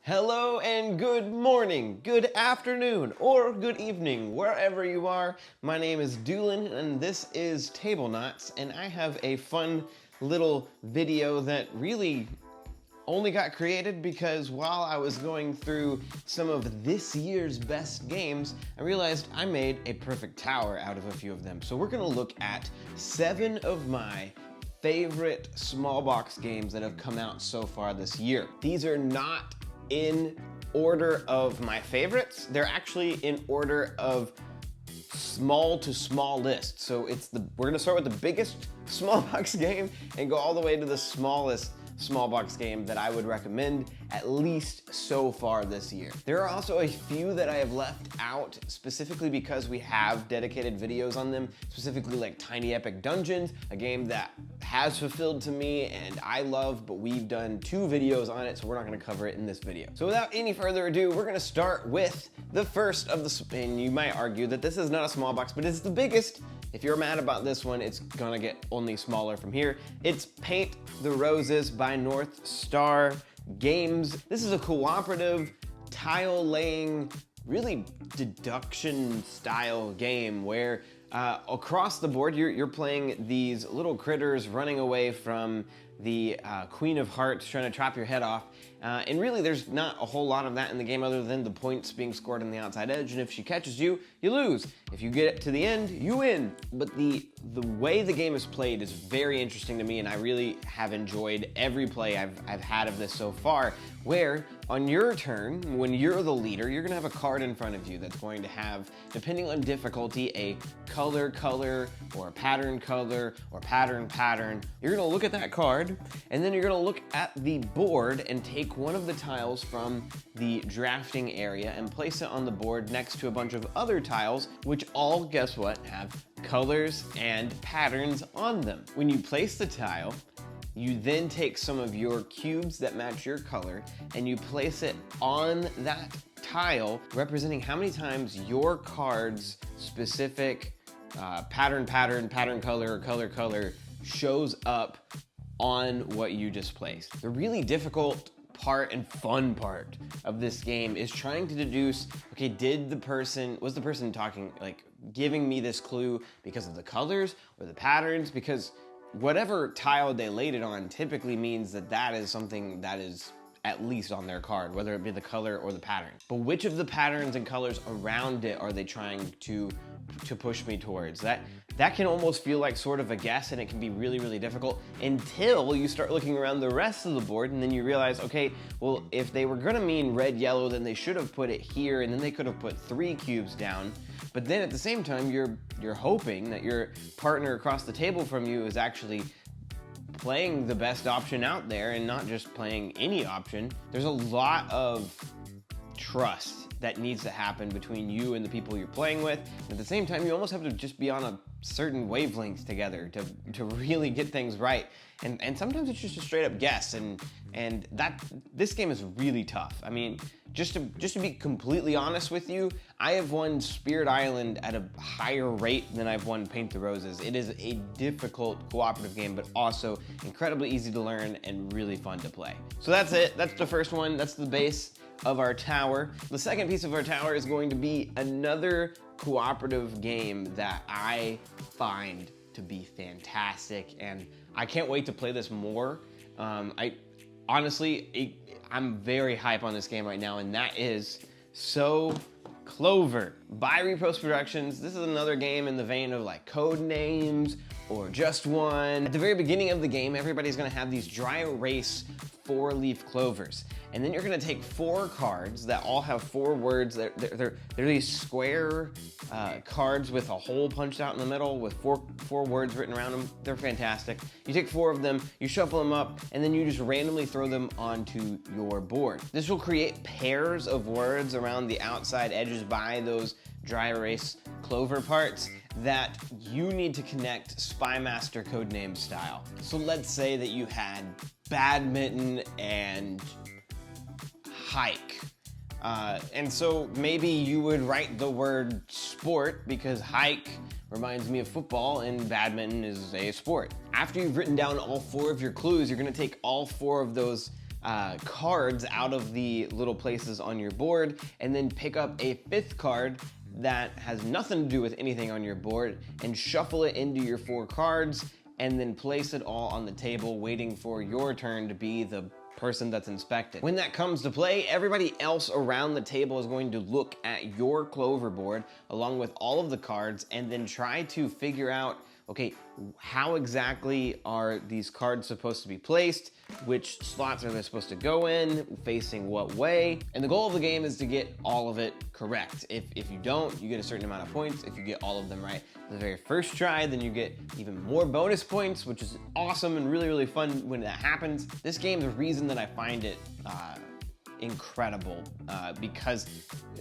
Hello and good morning, good afternoon, or good evening, wherever you are. My name is Doolin and this is Tablenauts, and I have a fun little video that really only got created because while I was going through some of this year's best games, I realized I made a perfect tower out of a few of them. So we're gonna look at 7 of my favorite small box games that have come out so far this year. These are not in order of my favorites. They're actually in order of small to small list. So we're gonna start with the biggest small box game and go all the way to the smallest small box game that I would recommend, at least so far this year. There are also a few that I have left out specifically because we have dedicated videos on them, specifically like Tiny Epic Dungeons, a game that has fulfilled to me and I love, but we've done 2 videos on it, so we're not gonna cover it in this video. So without any further ado, we're gonna start with the first of the, and you might argue that this is not a small box, but it's the biggest. If you're mad about this one, it's gonna get only smaller from here. It's Paint the Roses by North Star Games. This is a cooperative tile laying, really deduction style game where across the board you're playing these little critters running away from the Queen of Hearts trying to chop your head off. And really there's not a whole lot of that in the game other than the points being scored on the outside edge, and if she catches you, you lose. If you get to the end, you win. But the way the game is played is very interesting to me, and I really have enjoyed every play I've had of this so far, where on your turn, when you're the leader, you're gonna have a card in front of you that's going to have, depending on difficulty, a color, or a pattern color, or pattern. You're gonna look at that card, and then you're gonna look at the board and take one of the tiles from the drafting area and place it on the board next to a bunch of other tiles, which all, guess what, have colors and patterns on them. When you place the tile, you then take some of your cubes that match your color and you place it on that tile, representing how many times your card's specific pattern color, or color shows up on what you just placed. The really difficult part and fun part of this game is trying to deduce, okay, was the person talking, like, giving me this clue because of the colors or the patterns? Because whatever tile they laid it on typically means that is something that is at least on their card, whether it be the color or the pattern. But which of the patterns and colors around it are they trying to push me towards? That can almost feel like sort of a guess, and it can be really, really difficult until you start looking around the rest of the board, and then you realize, okay, well, if they were gonna mean red, yellow, then they should have put it here, and then they could have put 3 cubes down. But then at the same time, you're hoping that your partner across the table from you is actually playing the best option out there and not just playing any option. There's a lot of trust that needs to happen between you and the people you're playing with. At the same time, you almost have to just be on a certain wavelength together to really get things right. And sometimes it's just a straight up guess, and this game is really tough. I mean, just to be completely honest with you, I have won Spirit Island at a higher rate than I've won Paint the Roses. It is a difficult cooperative game, but also incredibly easy to learn and really fun to play. So that's it. That's the first one. That's the base of our tower. The second piece of our tower is going to be another cooperative game that I find to be fantastic, and I can't wait to play this more. I'm very hype on this game right now, and that is So Clover by Repost Productions. This is another game in the vein of like Code Names or Just One. At the very beginning of the game, everybody's gonna have these dry erase 4-leaf clovers. And then you're gonna take 4 cards that all have 4 words. They're these square cards with a hole punched out in the middle with four words written around them. They're fantastic. You take 4 of them, you shuffle them up, and then you just randomly throw them onto your board. This will create pairs of words around the outside edges by those dry erase clover parts that you need to connect Spymaster Codename style. So let's say that you had badminton and hike. And so maybe you would write the word sport because hike reminds me of football and badminton is a sport. After you've written down all 4 of your clues, you're gonna take all 4 of those cards out of the little places on your board, and then pick up a 5th card that has nothing to do with anything on your board and shuffle it into your 4 cards and then place it all on the table waiting for your turn to be the person that's inspected. When that comes to play, everybody else around the table is going to look at your clover board along with all of the cards and then try to figure out, okay, how exactly are these cards supposed to be placed? Which slots are they supposed to go in? Facing what way? And the goal of the game is to get all of it correct. If you don't, you get a certain amount of points. If you get all of them right the very first try, then you get even more bonus points, which is awesome and really, really fun when that happens. This game, the reason that I find it incredible because,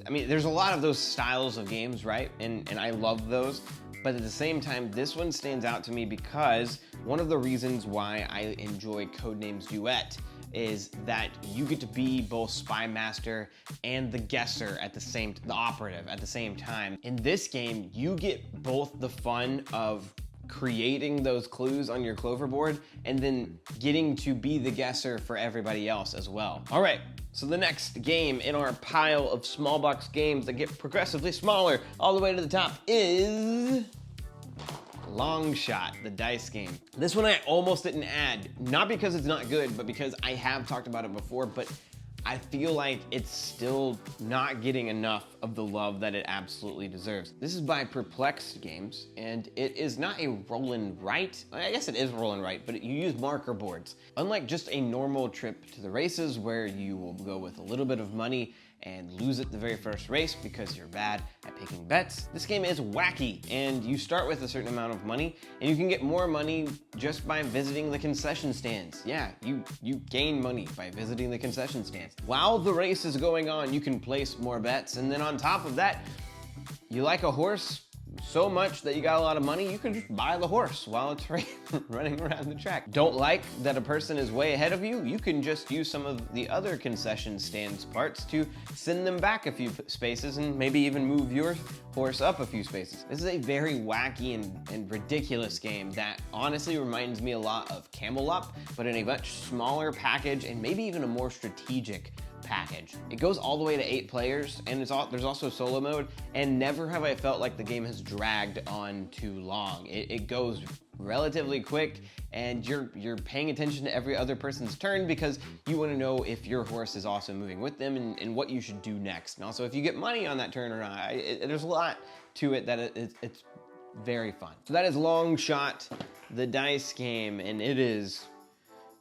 I mean, there's a lot of those styles of games, right? And I love those. But at the same time, this one stands out to me because one of the reasons why I enjoy Codenames Duet is that you get to be both Spy Master and the guesser at the operative at the same time. In this game, you get both the fun of creating those clues on your clover board and then getting to be the guesser for everybody else as well. All right, so the next game in our pile of small box games that get progressively smaller all the way to the top is Long Shot, the dice game. This one I almost didn't add, not because it's not good, but because I have talked about it before, but I feel like it's still not getting enough of the love that it absolutely deserves. This is by Perplexed Games, and it is not a roll and write. I guess it is roll and write, but you use marker boards. Unlike just a normal trip to the races where you will go with a little bit of money and lose it the very first race because you're bad at picking bets, this game is wacky, and you start with a certain amount of money, and you can get more money just by visiting the concession stands. Yeah, you gain money by visiting the concession stands. While the race is going on, you can place more bets, and then on top of that, you like a horse so much that you got a lot of money, you can just buy the horse while it's running around the track. Don't like that a person is way ahead of you? You can just use some of the other concession stands parts to send them back a few spaces and maybe even move your horse up a few spaces. This is a very wacky and ridiculous game that honestly reminds me a lot of Camel Up, but in a much smaller package and maybe even a more strategic package. It goes all the way to 8 players, and there's also solo mode, and never have I felt like the game has dragged on too long. It goes relatively quick, and you're paying attention to every other person's turn because you want to know if your horse is also moving with them and what you should do next. And also if you get money on that turn or not. There's a lot to it that it's very fun. So that is Long Shot, the dice game, and it is,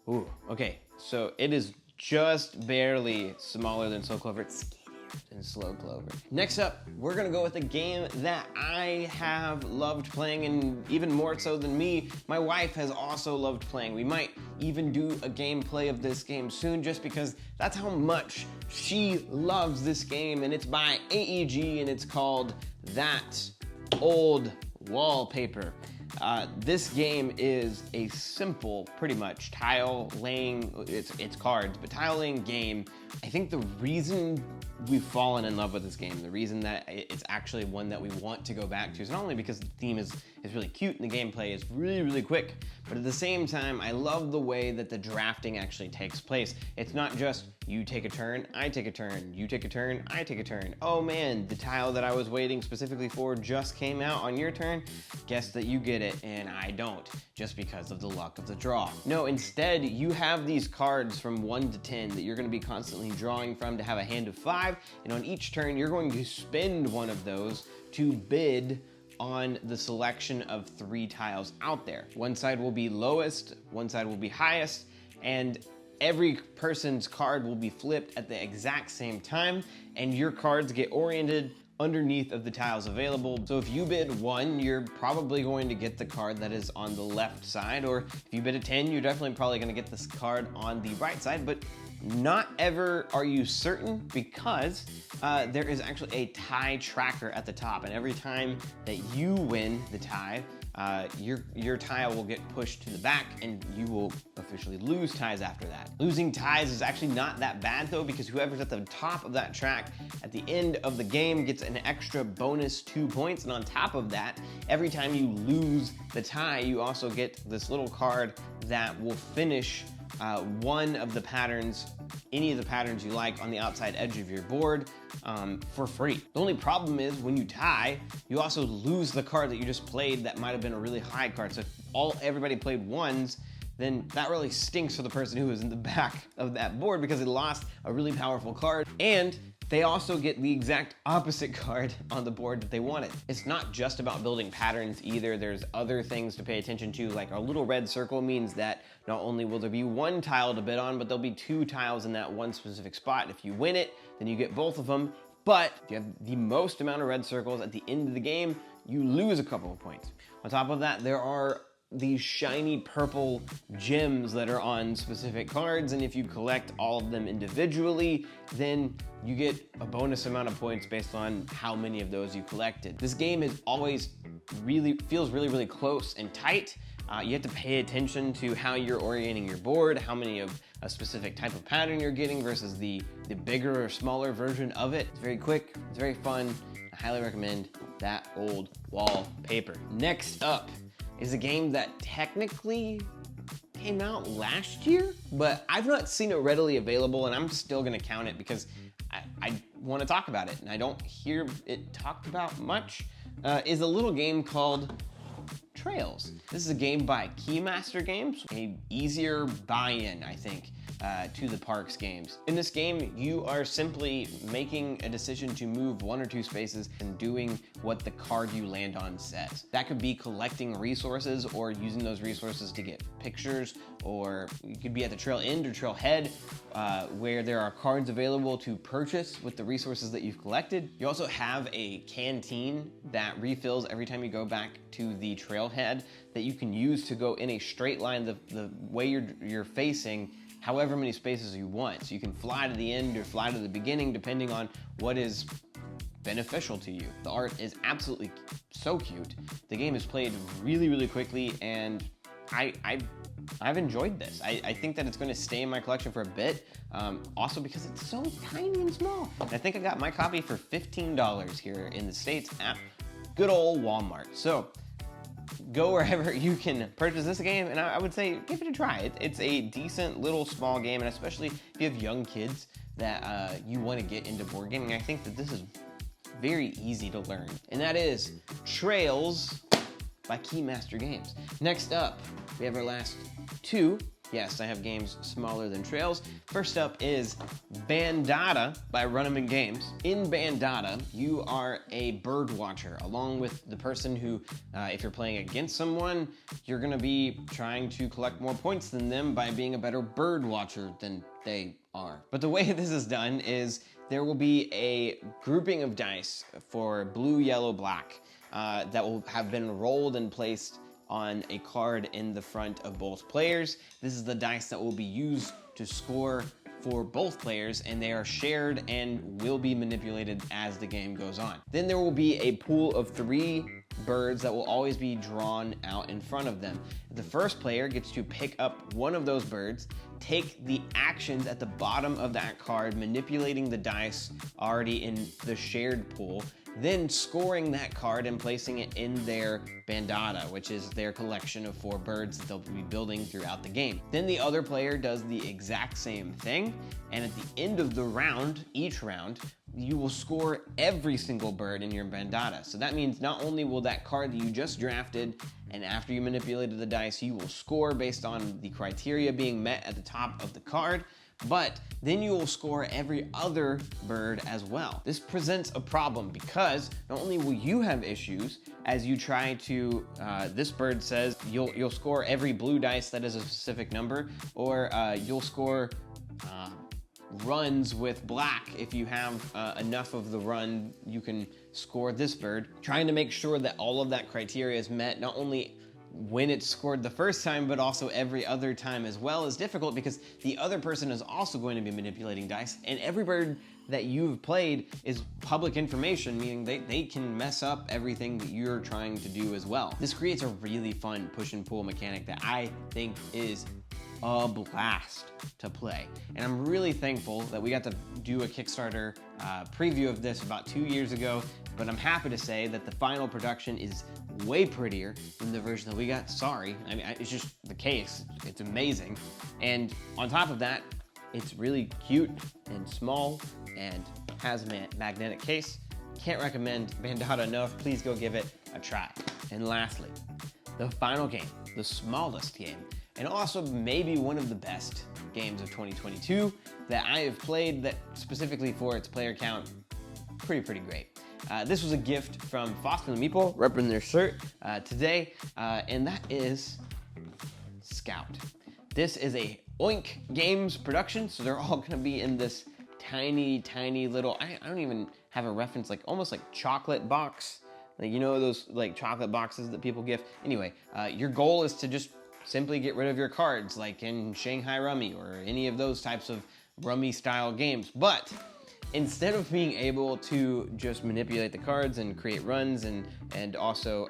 ooh, okay, so it is just barely smaller than Slow Clover. It's skinnier than Slow Clover. Next up, we're gonna go with a game that I have loved playing, and even more so than me, my wife has also loved playing. We might even do a gameplay of this game soon just because that's how much she loves this game, and it's by AEG and it's called That Old Wallpaper. This game is a simple, pretty much, tile laying, it's cards, but tile laying game. I think the reason we've fallen in love with this game, the reason that it's actually one that we want to go back to is not only because the theme is really cute and the gameplay is really, really quick, but at the same time, I love the way that the drafting actually takes place. It's not just you take a turn, I take a turn, you take a turn, I take a turn. Oh man, the tile that I was waiting specifically for just came out on your turn. Guess that you get it and I don't, just because of the luck of the draw. No, instead, you have these cards from 1 to 10 that you're gonna be constantly drawing from to have a hand of 5, and on each turn, you're going to spend one of those to bid on the selection of 3 tiles out there. One side will be lowest, one side will be highest, and every person's card will be flipped at the exact same time, and your cards get oriented underneath of the tiles available. So if you bid 1, you're probably going to get the card that is on the left side, or if you bid a 10, you're definitely probably gonna get this card on the right side, but not ever are you certain because there is actually a tie tracker at the top, and every time that you win the tie, your tile will get pushed to the back and you will officially lose ties after that. Losing ties is actually not that bad though, because whoever's at the top of that track at the end of the game gets an extra bonus 2 points, and on top of that, every time you lose the tie, you also get this little card that will finish one of the patterns, any of the patterns you like on the outside edge of your board for free. The only problem is when you tie, you also lose the card that you just played that might have been a really high card. So if everybody played ones, then that really stinks for the person who was in the back of that board because they lost a really powerful card, and they also get the exact opposite card on the board that they wanted. It's not just about building patterns either. There's other things to pay attention to, like our little red circle means that not only will there be one tile to bid on, but there'll be 2 tiles in that one specific spot. If you win it, then you get both of them. But if you have the most amount of red circles at the end of the game, you lose a couple of points. On top of that, there are these shiny purple gems that are on specific cards, and if you collect all of them individually, then you get a bonus amount of points based on how many of those you collected. This game is always feels really close and tight. You have to pay attention to how you're orienting your board, how many of a specific type of pattern you're getting versus the bigger or smaller version of it. It's very quick, it's very fun. I highly recommend That Old Wallpaper. Next up is a game that technically came out last year, but I've not seen it readily available, and I'm still gonna count it because I wanna talk about it, and I don't hear it talked about much, is a little game called Trails. This is a game by Keymaster Games, a easier buy-in, I think, to the Parks games. In this game, you are simply making a decision to move 1 or 2 spaces and doing what the card you land on says. That could be collecting resources or using those resources to get pictures, or you could be at the trail end or trail head where there are cards available to purchase with the resources that you've collected. You also have a canteen that refills every time you go back to the trailhead that you can use to go in a straight line the way you're facing however many spaces you want. So you can fly to the end or fly to the beginning depending on what is beneficial to you. The art is absolutely so cute. The game is played really quickly, and I've enjoyed this. I think that it's going to stay in my collection for a bit, also because it's so tiny and small. And I think I got my copy for $15 here in the States at good old Walmart. So go wherever you can purchase this game, and I would say give it a try. It's a decent little small game, and especially if you have young kids that you want to get into board gaming, I think that this is very easy to learn. And that is Trails by Keymaster Games. Next up, we have our last 2. Yes, I have games smaller than Trails. First up is Bandata by Racin Games. In Bandata, you are a bird watcher, along with the person who, if you're playing against someone, you're gonna be trying to collect more points than them by being a better bird watcher than they are. But the way this is done is there will be a grouping of dice for blue, yellow, black that will have been rolled and placed on a card in the front of both players. This is the dice that will be used to score for both players, and they are shared and will be manipulated as the game goes on. Then there will be a pool of 3 birds that will always be drawn out in front of them. The first player gets to pick up one of those birds, take the actions at the bottom of that card, manipulating the dice already in the shared pool, then scoring that card and placing it in their bandata, which is their collection of 4 birds that they'll be building throughout the game. Then the other player does the exact same thing, and at the end of the round, each round, you will score every single bird in your bandata. So that means not only will that card that you just drafted, and after you manipulated the dice, you will score based on the criteria being met at the top of the card, but then you will score every other bird as well. This presents a problem because not only will you have issues as you try to, this bird says you'll score every blue dice that is a specific number, or you'll score runs with black. If you have enough of the run, you can score this bird. Trying to make sure that all of that criteria is met, not only when it's scored the first time, but also every other time as well, is difficult because the other person is also going to be manipulating dice, and every bird that you've played is public information, meaning they can mess up everything that you're trying to do as well. This creates a really fun push and pull mechanic that I think is a blast to play. And I'm really thankful that we got to do a Kickstarter preview of this about 2 years ago, but I'm happy to say that the final production is way prettier than the version that we got. Sorry, I mean, it's just the case. It's amazing. And on top of that, it's really cute and small and has a magnetic case. Can't recommend Bandata enough. Please go give it a try. And lastly, the final game, the smallest game, and also maybe one of the best games of 2022 that I have played, that specifically for its player count, pretty great. This was a gift from Foster and the Meeple, repping their shirt today, and that is Scout. This is a Oink Games production, so they're all gonna be in this tiny little, I don't even have a reference, like almost like chocolate box. Like, you know those like chocolate boxes that people gift? Anyway, your goal is to just simply get rid of your cards, like in Shanghai Rummy or any of those types of Rummy style games. But instead of being able to just manipulate the cards and create runs and also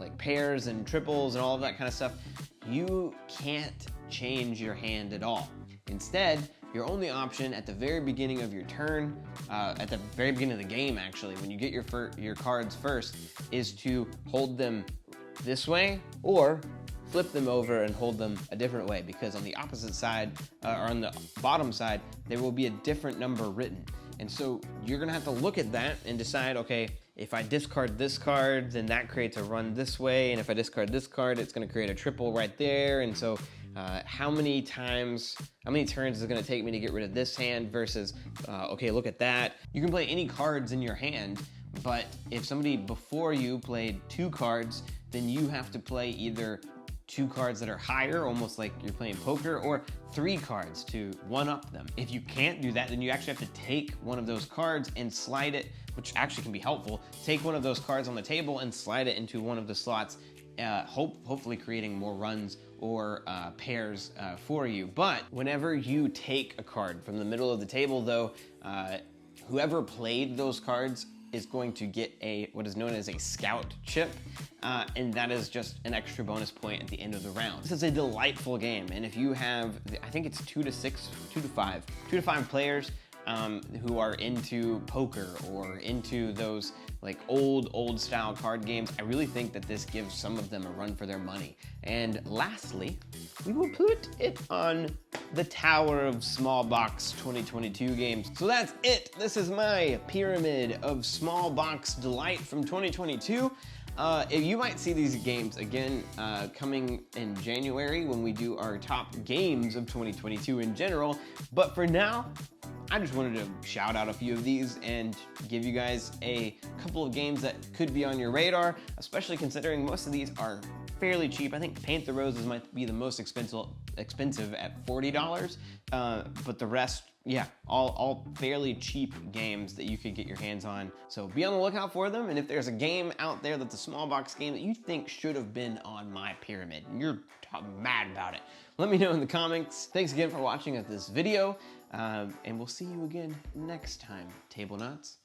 like pairs and triples and all of that kind of stuff, you can't change your hand at all. Instead, your only option at the very beginning of your turn, at the very beginning of the game actually, when you get your cards first, is to hold them this way or flip them over and hold them a different way, because on the opposite side, or on the bottom side, there will be a different number written. And so you're gonna have to look at that and decide, okay, if I discard this card, then that creates a run this way, and if I discard this card, it's gonna create a triple right there. And so how many turns is it gonna take me to get rid of this hand versus, okay, look at that. You can play any cards in your hand, but if somebody before you played 2 cards, then you have to play either 2 cards that are higher, almost like you're playing poker, or 3 cards to one-up them. If you can't do that, then you actually have to take one of those cards and slide it, which actually can be helpful. Take one of those cards on the table and slide it into one of the slots, hopefully creating more runs or pairs for you. But whenever you take a card from the middle of the table, though, whoever played those cards is going to get what is known as a scout chip, and that is just an extra bonus point at the end of the round. This is a delightful game, and if you have, I think it's 2 to 5 players who are into poker or into those like old style card games, I really think that this gives some of them a run for their money. And lastly, we will put it on the Tower of Small Box 2022 games. So that's it. This is my pyramid of small box delight from 2022. You might see these games again coming in January when we do our top games of 2022 in general. But for now, I just wanted to shout out a few of these and give you guys a couple of games that could be on your radar, especially considering most of these are fairly cheap. I think Paint the Roses might be the most expensive at $40, but the rest, yeah, all fairly cheap games that you could get your hands on. So be on the lookout for them, and if there's a game out there that's a small box game that you think should have been on my pyramid, and you're mad about it, let me know in the comments. Thanks again for watching this video, and we'll see you again next time, Tablenauts.